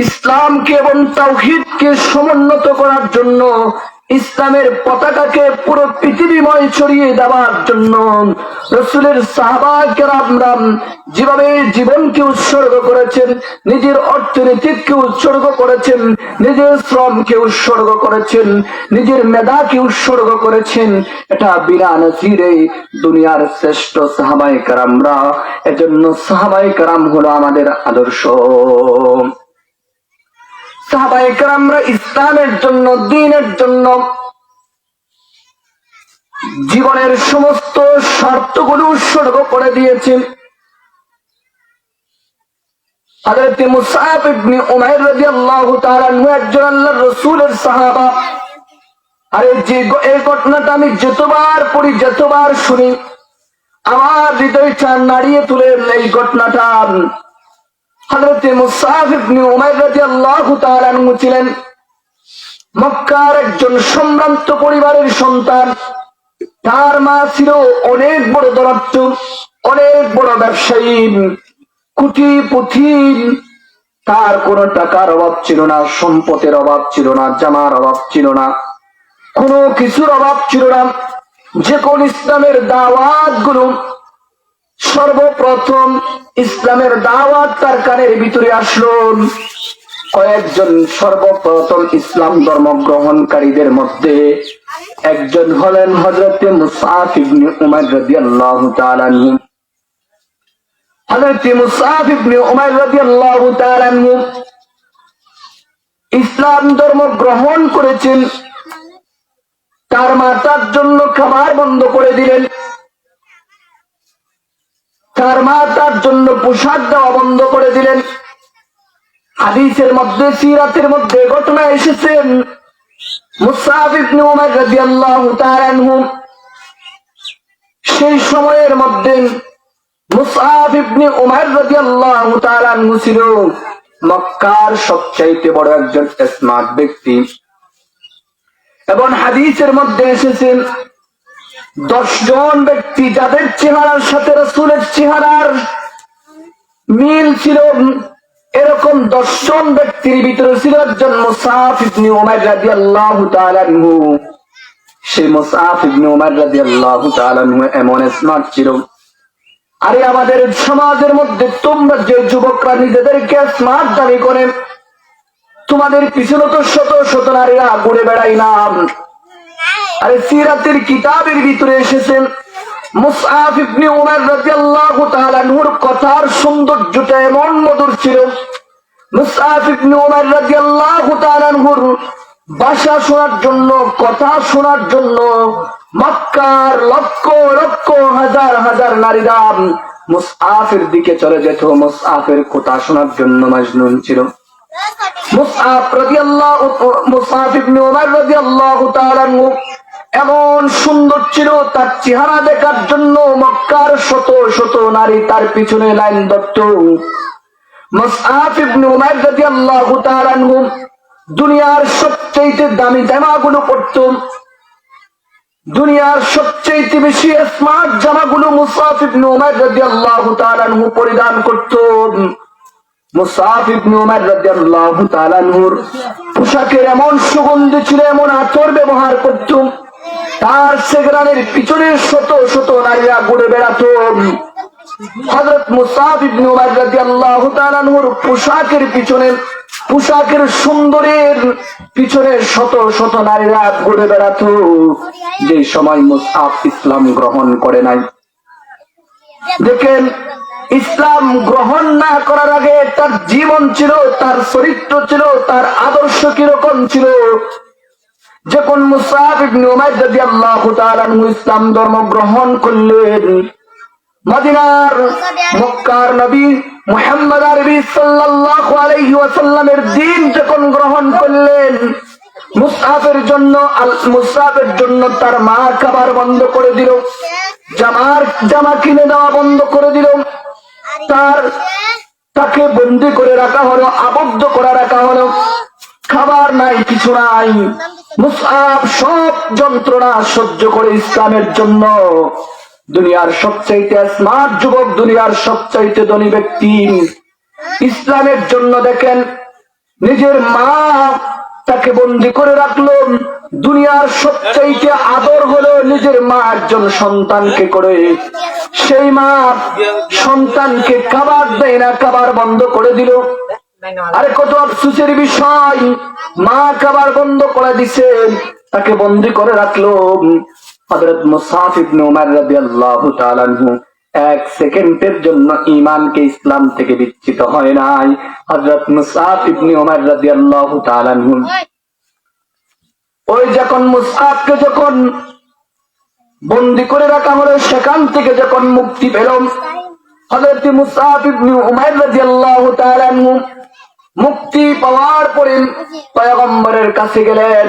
ইসলামকে এবং তাওহীদকে সমুন্নত করার জন্য, ইসলামের পতাকাকে পুরো পৃথিবীময় ছড়িয়ে দেওয়ার জন্য রাসূলের সাহাবা কেরামরা যেভাবে জীবনকে উৎসর্গ করেছেন, নিজের অর্থনীতিকে উৎসর্গ করেছেন, নিজের শ্রমকে উৎসর্গ করেছেন, নিজের মেধাকে উৎসর্গ করেছেন, এটা বিনা নজিরে দুনিয়ার শ্রেষ্ঠ সাহাবায়ে কেরামরা। এজন্য সাহাবায়ে কেরাম হলো আমাদের আদর্শ। সাহাবায়ে কেরামরা ইসলামের জন্য, দ্বীনের জন্য জীবনের সমস্ত স্বার্থগুলো উৎসর্গ করে দিয়েছেন। হযরত মুসআব ইবনে উমাইর রাদিয়াল্লাহু তাআলা আনহু একজন আল্লাহর রাসূলের সাহাবা। আর এই ঘটনাটা আমি যতবার পড়ি, যতবার শুনি, আমার হৃদয়টা নাড়িয়ে তোলে এই ঘটনাটা। হযরত মুসআব ইবনে উমাইর রাদিয়াল্লাহু তাআলা আনহু ছিলেন মক্কার একজন সম্ভ্রান্ত পরিবারের সন্তান। তার মা ছিল অনেক বড় ধনাঢ্য, অনেক বড় ব্যবসায়ী, কোটিপতি। তার কোনো টাকার অভাব ছিল না, সম্পদের অভাব ছিল না, জামার অভাব ছিল না, কোনো কিছুর অভাব ছিল না। যে কোন ইসলামের দাওয়াত গুলো সর্বপ্রথম ইসলামের দাওয়াত তার কানের ভিতরে আসলো, কয়েকজন সর্বপ্রথম ইসলাম ধর্ম গ্রহণকারীদের মধ্যে একজন হলেন হযরত মুসআব ইবনে উমাইর রাদিয়াল্লাহু তাআলা আনহু। হযরত মুসআব ইবনে উমাইর রাদিয়াল্লাহু তাআলা আনহু ইসলাম ধর্ম গ্রহণ করেছেন। তার মা তার জন্য খাবার বন্ধ করে দিলেন, তার মা তার জন্য পোশাক দেওয়া বন্ধ করে দিলেন। হাদিসের মধ্যে, সিরাতের মধ্যে ঘটনা এসেছেন, মুসআব ইবনে উমাইর রাদিয়াল্লাহু তাআলা আনহু সেই সময়ের মধ্যে, মুসআব ইবনে উমাইর রাদিয়াল্লাহু তাআলা আনহু ছিল মক্কার সবচাইতে বড় একজন স্মার্ট ব্যক্তি। এবং হাদিসের মধ্যে এসেছেন 10 জন ব্যক্তি যাদের চেহারার সাথে রাসূলের চেহারার মিল ছিল, এরকম 10 জন ব্যক্তির ভিতরে ছিল একজন মুসআব ইবনে উমাইর রাদিয়াল্লাহু তাআলা আনহু। সেই মুসআব ইবনে উমাইর রাদিয়াল্লাহু তাআলা আনহু এমন স্মার্ট ছিল। আরে আমাদের সমাজের মধ্যে তোমরা যে যুবকরা নিজেদেরকে স্মার্ট দাবি করেন, তোমাদের পিছনে তো শত শত নারীরা ঘুরে বেড়াই না। আরে সিরাতের কিতাবের ভিতরে এসেছেন মুসআব ইবনে উমাইর রাদিয়াল্লাহু তাআলা আনহুর কথার সৌন্দর্যটা এমন মধুর ছিল। মুসআব ইবনে উমাইর রাদিয়াল্লাহু তাআলা আনহুর ভাষা শোনার জন্য, কথা শোনার জন্য মক্কার লক্ষ লক্ষ হাজার হাজার নারীরা মুসআবের দিকে চলে যেত, মুসআবের কথা শোনার জন্য মজনুন ছিল। মুসআব ইবনে উমাইর রাদিয়াল্লাহু তাআলা আনহু এমন সুন্দর ছিল, তার চেহারা দেখার জন্য মক্কার শত শত নারী তার পিছনে লাইন ধরত। মুসআব ইবনে উমাইর রাদিয়াল্লাহু তাআলা আনহু দুনিয়ার সবচেয়ে দামি জামাগুলো পরত, দুনিয়ার সবচেয়ে বেশি স্মার্ট জামাগুলো মুসআব ইবনে উমাইর রাদিয়াল্লাহু তাআলা আনহু পরিধান করত। মুসআব ইবনে উমাইর রাদিয়াল্লাহু তাআলা আনহুর পোশাকের এমন সুগন্ধি ছিল, এমন আতর ব্যবহার করত, তার সেগরানের পিছনে শত শত নারীরা ঘুরে বেড়াত। হযরত মুসআব ইবনে উমাইর রাদিয়াল্লাহু তাআলা আনহুর পোশাকের পিছনে, পোশাকের সুন্দরের পিছনে শত শত নারীরা ঘুরে বেড়াত। যে সময় মুসআব ইসলাম গ্রহণ করে নাই, দেখেন ইসলাম গ্রহণ না করার আগে তার জীবন ছিল, তার চরিত্র ছিল, তার আদর্শ কিরকম ছিল। যখন মুসআব ইবনে উমাইর রাদিয়াল্লাহু তাআলা আনহু ইসলাম ধর্ম গ্রহণ করলেন, মদিনার মক্কার নবী মুহাম্মদ আরবি সাল্লাল্লাহু আলাইহি ওয়াসাল্লামের দ্বীন যখন গ্রহণ করলেন, মুসআবের জন্য তার মা খাবার বন্ধ করে দিল, জামা কিনে দেওয়া বন্ধ করে দিল, তাকে বন্দি করে রাখা হলো, আবদ্ধ করে রাখা হলো, খাবার নাই, কিছু নাই। মুসআব সব যন্ত্রণা সহ্য করে ইসলামের জন্য, দুনিয়ার সবচাইতে স্মার্ট যুবক, দুনিয়ার সবচাইতে ধনী ব্যক্তি, ইসলামের জন্য দেখেন নিজের মা তাকে বন্দি করে রাখলো। দুনিয়ার সবচাইতে আদর হলো নিজের মা একজন সন্তানকে করে। সেই মা সন্তানকে খাবার দেয় না, খাবার বন্ধ করে দিল। আরে কত আফসোসের বিষয়, মা খাবার বন্ধ করে দিছে, তাকে বন্দি করে রাখলো। হযরত মুসআব ইবনে উমার রাদিয়াল্লাহু তাআলা আনহু এক সেকেন্ডের জন্য ঈমানকে ইসলাম থেকে বিচ্যুত হয় নাই। হযরত মুসআব ইবনে উমার রাদিয়াল্লাহু তাআলা আনহু ওই যখন মুসআবকে যখন বন্দি করে রাখা হলো, সেখান থেকে যখন মুক্তি পেল, হযরত মুসআব ইবনে উমার রাদিয়াল্লাহু তাআলা আনহু মুক্তি পাওয়ার পরে পয়গম্বরের কাছে গেলেন।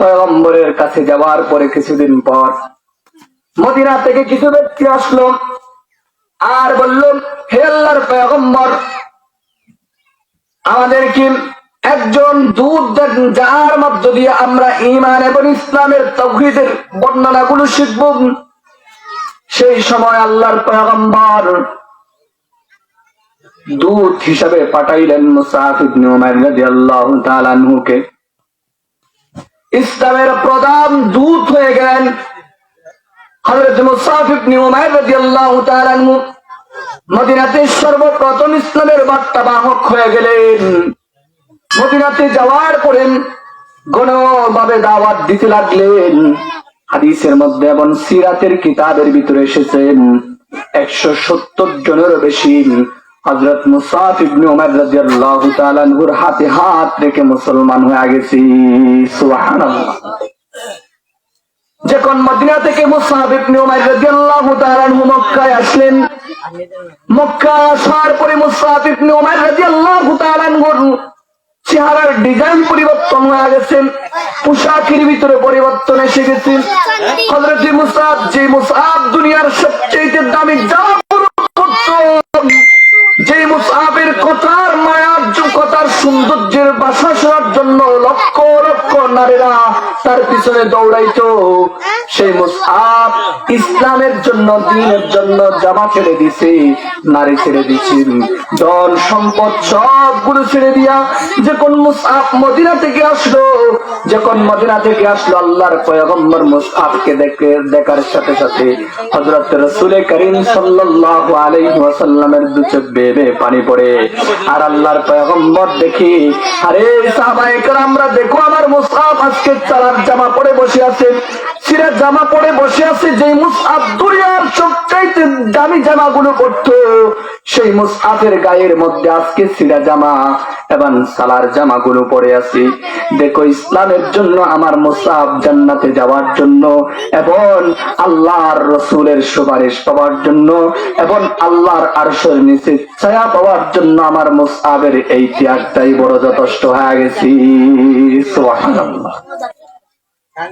পয়গম্বরের কাছে যাওয়ার পরে কিছুদিন পর মদিনা থেকে কিছু ব্যক্তি আসলো আর বলল, হে আল্লাহর পয়গম্বর, আমাদেরকে একজন দূত দেন যার মধ্য দিয়ে আমরা ঈমান এবং ইসলামের তাওহীদের বর্ণনাগুলো শিখব। সেই সময় আল্লাহর পয়গম্বর দূত হিসাবে পাঠাইলেন মুসআব ইবনে উমার রাদিয়াল্লাহু তাআলা আনহুকে। ইসলামের প্রধান দূত হয়ে গেলেন হযরত মুসআব ইবনে উমার রাদিয়াল্লাহু তাআলা আনহু। মদিনাতে সর্বপ্রথম ইসলামের বার্তা বাহক হয়ে গেলেন। মদিনাতে যাওয়ার পরে গণভাবে দাওয়াত দিতে লাগলেন। হাদিসের মধ্যে এবং সিরাতের কিতাবের ভিতরে এসেছেন 170 জনেরও বেশি হযরত মুসআব ইবনে উমার রাদিয়াল্লাহু তাআলা আনহুর হাতে হাত রেখে মুসলমান হয়ে গেছে। সুবহানাল্লাহ। যখন মদিনা থেকে মুসআব ইবনে উমার রাদিয়াল্লাহু তাআলা আনহু মক্কায় আসলেন, মক্কা আসার পরে মুসআব ইবনে উমার রাদিয়াল্লাহু তাআলা আনহুর চেহারার ডিজাইন পরিবর্তন হয়ে গেছে, পোশাকের ভিতরে পরিবর্তন এসে গেছে। হযরত মুসআব, যে মুসআব দুনিয়ার সবচেয়ে দামি জামা পরত, যে মুসআবের কথার মায়ার কথার সৌন্দর্যের ভাষা শোনার জন্য লক্ষ লক্ষ নারীরা তার পিছনে দৌড়াইতো, সেই মুসআব ইসলামের জন্য, দ্বীনের জন্য জামা ছেড়ে দিছে, নারী ছেড়ে দিছে, ধন সম্পদ সবগুলো ছেড়ে দিয়া যখন মুসআব মদিনা থেকে আসলো, যখন মদিনা থেকে আসলো, আল্লাহর পয়গম্বর মুসআবকে দেখার সাথে সাথে হযরত রাসূল করিম সাল্লাল্লাহু আলাইহি ওয়াসাল্লামের দু চোখ বেয়ে পানি পড়ে। আর আল্লাহর পয়গম্বর দেখি, আরে সাহাবায়ে কেরামরা দেখো, আমার মুসআব আজকে চালার জামা পরে বসে আছে, সিরা জামা পরে বসে আছে। যে মুসআব দুনিয়ার সবচাইতে দামি জামাগুলো পরতো, সেই মুসআবের গায়ের মধ্যে আজকে সিরা জামা এবং সালার জামাগুলো পরে আছে। দেখো, ইসলামের জন্য আমার মুসআব জান্নাতে যাওয়ার জন্য এবং আল্লাহর রাসূলের সুপারিশ পাওয়ার জন্য এবং আল্লাহর আরশের নিচে ছায়া পাওয়ার জন্য আমার মুসআবের এই ত্যাগটাই বড় যথেষ্ট হয়ে গেছে। সুবহানাল্লাহ।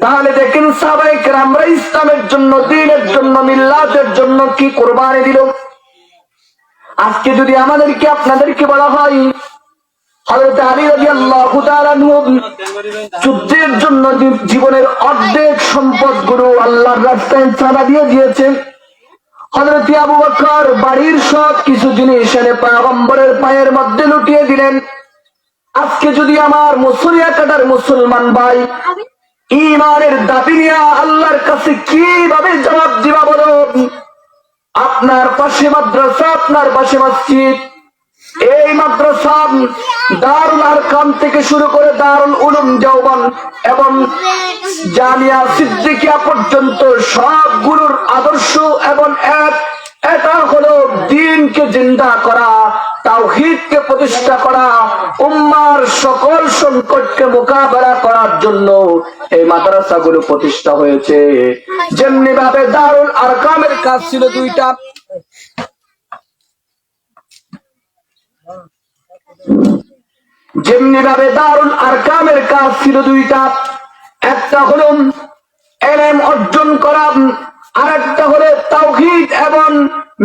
তাহলে দেখেন সাহাবায়ে কেরামরা ইসলামের জন্য, দ্বীনের জন্য, মিল্লাতের জন্য কি কুরবানি দিল। আজকে যদি আমাদেরকে, আপনাদেরকে বলা হয় হযরত আলী রাদিয়াল্লাহু তাআলা আনহু যুদ্ধের জন্য জীবনের অর্ধেক সম্পদ গুলো আল্লাহর রাস্তায় চাঁদা দিয়ে দিয়েছেন, হযরত আবু বকর বাড়ির সব কিছু জিনিস এনে পয়গম্বরের পায়ের মধ্যে লুটিয়ে দিলেন। আজকে যদি আমার মুসলিয়া কাটার মুসলমান ভাই ঈমানের দাবি নিয়ে আল্লাহর কাছে কিভাবে জবাব দিবা বলো? আপনার পাশে মাদ্রাসা, আপনার পাশে মসজিদ, এই মাদ্রাসা দারুল আরকাম থেকে শুরু করে দারুল উলুম দেওবন্দ এবং জামিয়া সিদ্দিকিয়া পর্যন্ত সবগুলোর আদর্শ এবং এটা হলো দ্বীনকে জিন্দা করা, তাওহীদকে প্রতিষ্ঠা করা, উম্মার সকল সংকটকে মোকাবেলা করার জন্য এই মাদ্রাসাগুলো প্রতিষ্ঠা হয়েছে। যেমনি ভাবে দারুল আরকামের কাজ ছিল দুইটা, যেমনি ভাবে দারুল আরকামের কাজ ছিল দুইটা, একটা হলো ইলম অর্জন করা, আর একটা হলো তাওহীদ এবং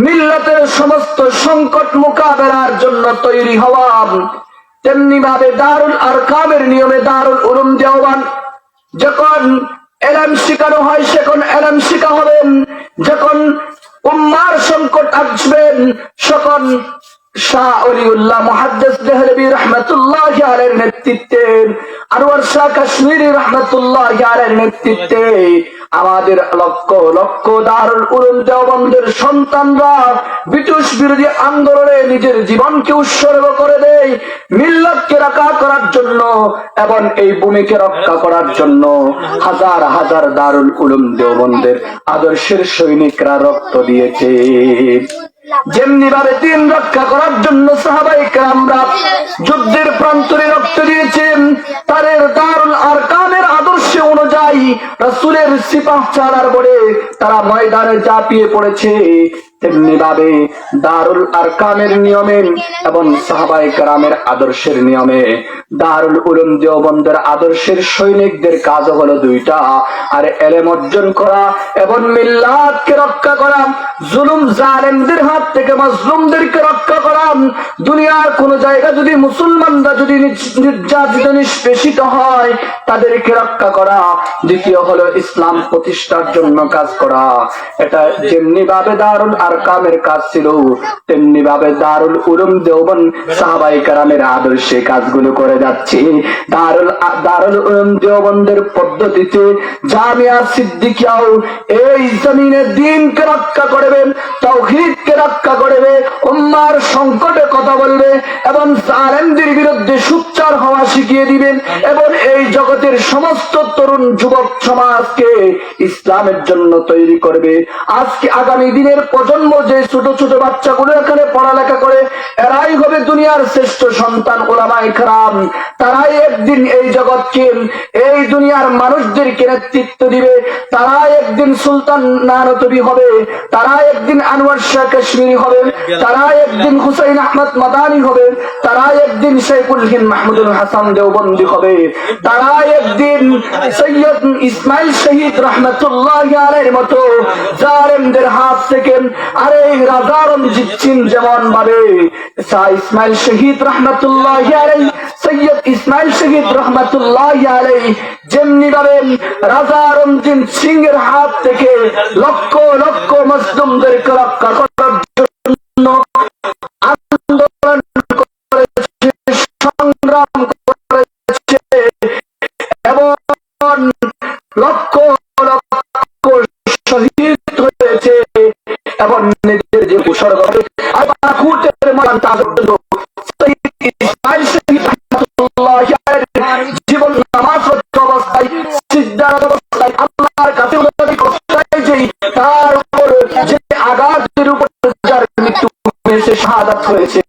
মিল্লাতের সমস্ত সংকট মোকাবেলার জন্য তৈরি হওয়া। তেমনি ভাবে দারুল আরকামের নিয়মে দারুল উলুম দেওবন্দ, যখন ইলম শেখানো হয় সেখন ইলম শেখা হবে, যখন উম্মার সংকট আসবেন তখন শাহ ওলিউল্লাহ মুহাদ্দিস দেহলভী রাহমাতুল্লাহি আলাইহির নেতৃত্বে, আনোয়ার শাহ কাশ্মীরি রহমাতুল্লাহি আলাইহির নেতৃত্বে আমাদের লক্ষ লক্ষ দারুল উলুম দেওবন্দের সন্তানরা ব্রিটিশ বিরোধী আন্দোলনে নিজের জীবনকে উৎসর্গ করে দেয় মিল্লাতকে রক্ষা করার জন্য, এবং এই ভূমিকে রক্ষা করার জন্য হাজার হাজার দারুল উলুম দেওবন্দের আদর্শের সৈনিকরা রক্ত দিয়েছে। যেমনি ভাবে দিন রক্ষা করার জন্য সাহাবায়ে কেরামরা যুদ্ধের প্রান্তরে রক্ত দিয়েছেন, তাদের দারুল আরকামের আদর্শ অনুযায়ী রাসূলের সিপাহ চালার বলে তারা ময়দানে ঝাঁপিয়ে পড়েছে, তেমনি ভাবে দারুল আরকামের নিয়মে এবং সাহাবায়ে কেরামের আদর্শের নিয়মে দারুল উলুম দেওবন্দের আদর্শের সৈনিকদের কাজ হলো দুইটা, আর ইলম অর্জন করা এবং মিল্লাতকে রক্ষা করা, জুলুম জালেমদের হাত থেকে মাজলুমদেরকে রক্ষা করা। দুনিয়ার কোন জায়গা যদি মুসলমানরা যদি নির্যাতিত নিষ্পেষিত হয় তাদেরকে রক্ষা করা, দ্বিতীয় হলো ইসলাম প্রতিষ্ঠার জন্য কাজ করা। এটা যেমনি ভাবে দারুল আরকামের কাজ ছিল, তেমনি ভাবে দারুল উলুম দেওবন্দ সাহাবায়ে কেরামের আদর্শে কাজগুলো করে যাচ্ছে। দারুল উলুম দেওবন্দের পদ্ধতিতে জামিয়া সিদ্দিকিয়াও এই জমিনে দ্বীনকে রক্ষা করবে, তাওহীদকে রক্ষা করবে, উম্মার সংকটে কথা বলবে এবং জালেমদের বিরুদ্ধে সোচ্চার হওয়া শিখিয়ে দিবেন, এবং এই জগতের সমস্ত তরুণ যুবক সমাজকে ইসলামের জন্য তৈরি করবে। আজকে আগামী দিনের প্রজন্ম যে ছোট ছোট বাচ্চাগুলো এখানে পড়ালেখা করে, এরাই হবে দুনিয়ার শ্রেষ্ঠ সন্তান উলামায়ে কেরাম। তারাই একদিন এই জগৎকে, এই দুনিয়ার মানুষদেরকে নেতৃত্ব দিবে, তারাই একদিন সুলতান নানতবি হবে, তারাই একদিন আনোয়ার শাহ কাশ্মীরি হবে, তারাই একদিন হুসাইন আহমদ মাদানী হবে, তারাই একদিন শেখুল হিন্দ মাহমুদুল হাসান দেওবন্দি হবে, তারাই একদিন সৈয়দ ইসমাইল শহীদ রহমতুল্লাহি আলাইহির মতো জালেমদের হাত থেকে আরে রাজা রঞ্জিত সিং যেমন ভাবে ইসমাইল শহীদ রহমতুল্লাহি আলাইহি, সৈয়দ ইসমাইল শহীদ রহমতুল্লাহি আলাইহি যেমনি ভাবে রাজা রঞ্জিত সিং এর হাত থেকে লক্ষ লক্ষ মুসলিমদেরকে রক্ষা করার জন্য আন্দোলন করেছে, সংগ্রাম করেছে এবং লক্ষ লক্ষ শহীদ হয়েছে এবং নিজের যে উৎসর্গ জীবন নামাজ অবস্থায় সিজদার অবস্থায় আল্লাহর কাছে তার উপর যে আঘাতের উপর যার মৃত্যু হয়েছে, শাহাদাত হয়েছে,